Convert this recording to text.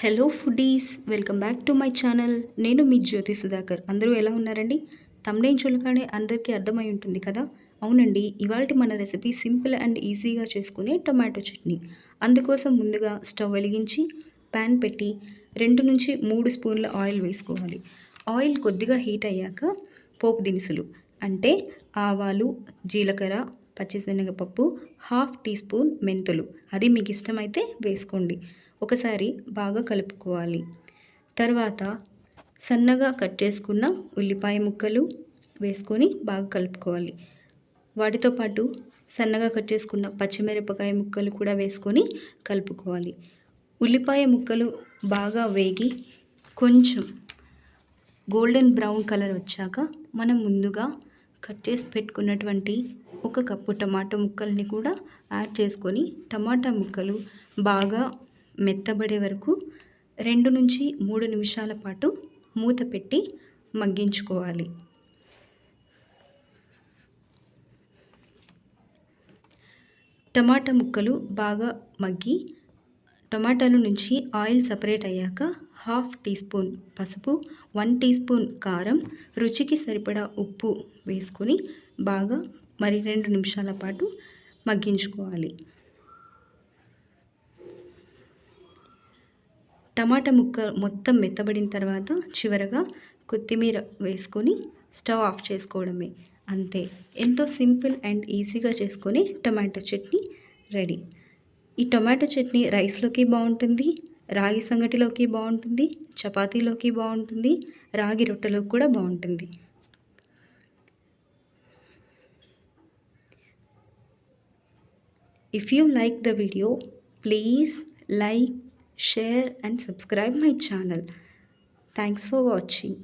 Hello foodies, welcome back to my channel. నేను మీ జ్యోతి సుధాకర్. అందరూ ఎలా ఉన్నారండి? తమ్నైన్ చూడగానే అందరికీ అర్థమై ఉంటుంది కదా. అవునండి, ఇవాల్టి మన రెసిపీ సింపుల్ అండ్ ఈజీగా చేసుకునే టొమాటో చట్నీ. అందుకోసం ముందుగా స్టవ్ వెలిగించి ప్యాన్ పెట్టి 2 నుంచి 3 స్పూన్ల ఆయిల్ వేసుకోవాలి. ఆయిల్ కొద్దిగా హీట్ అయ్యాక పోపు దినుసులు అంటే ఆవాలు, జీలకర్ర, పచ్చిశనగపప్పు, 1/2 టీ స్పూన్ మెంతులు, అది మీకు ఇష్టమైతే వేసుకోండి. ఒకసారి బాగా కలుపుకోవాలి. తర్వాత సన్నగా కట్ చేసుకున్న ఉల్లిపాయ ముక్కలు వేసుకొని బాగా కలుపుకోవాలి. వాటితో పాటు సన్నగా కట్ చేసుకున్న పచ్చిమిరపకాయ ముక్కలు కూడా వేసుకొని కలుపుకోవాలి. ఉల్లిపాయ ముక్కలు బాగా వేగి కొంచెం గోల్డెన్ బ్రౌన్ కలర్ వచ్చాక మనం ముందుగా కట్ చేసి పెట్టుకున్నటువంటి 1 కప్పు టమాటో ముక్కల్ని కూడా యాడ్ చేసుకొని టమాటా ముక్కలు బాగా మెత్తబడే వరకు 2 నుంచి 3 నిమిషాల పాటు మూత పెట్టి మగ్గించుకోవాలి. టమాటా ముక్కలు బాగా మగ్గి టమాటాల నుంచి ఆయిల్ సపరేట్ అయ్యాక 1/2 టీ స్పూన్ పసుపు, 1 టీ స్పూన్ కారం, రుచికి సరిపడా ఉప్పు వేసుకొని బాగా మరి 2 నిమిషాల పాటు మగ్గించుకోవాలి. టమాటా ముక్క మొత్తం మెత్తబడిన తర్వాత చివరగా కొత్తిమీర వేసుకొని స్టవ్ ఆఫ్ చేసుకోవడమే. అంతే, ఎంతో సింపుల్ అండ్ ఈజీగా చేసుకొని టమాటో చట్నీ రెడీ. ఈ టమాటో చట్నీ రైస్లోకి బాగుంటుంది, రాగి సంగటిలోకి బాగుంటుంది, చపాతీలోకి బాగుంటుంది, రాగి రొట్టెలోకి కూడా బాగుంటుంది. If you like the video, please like, share and subscribe my channel. Thanks for watching.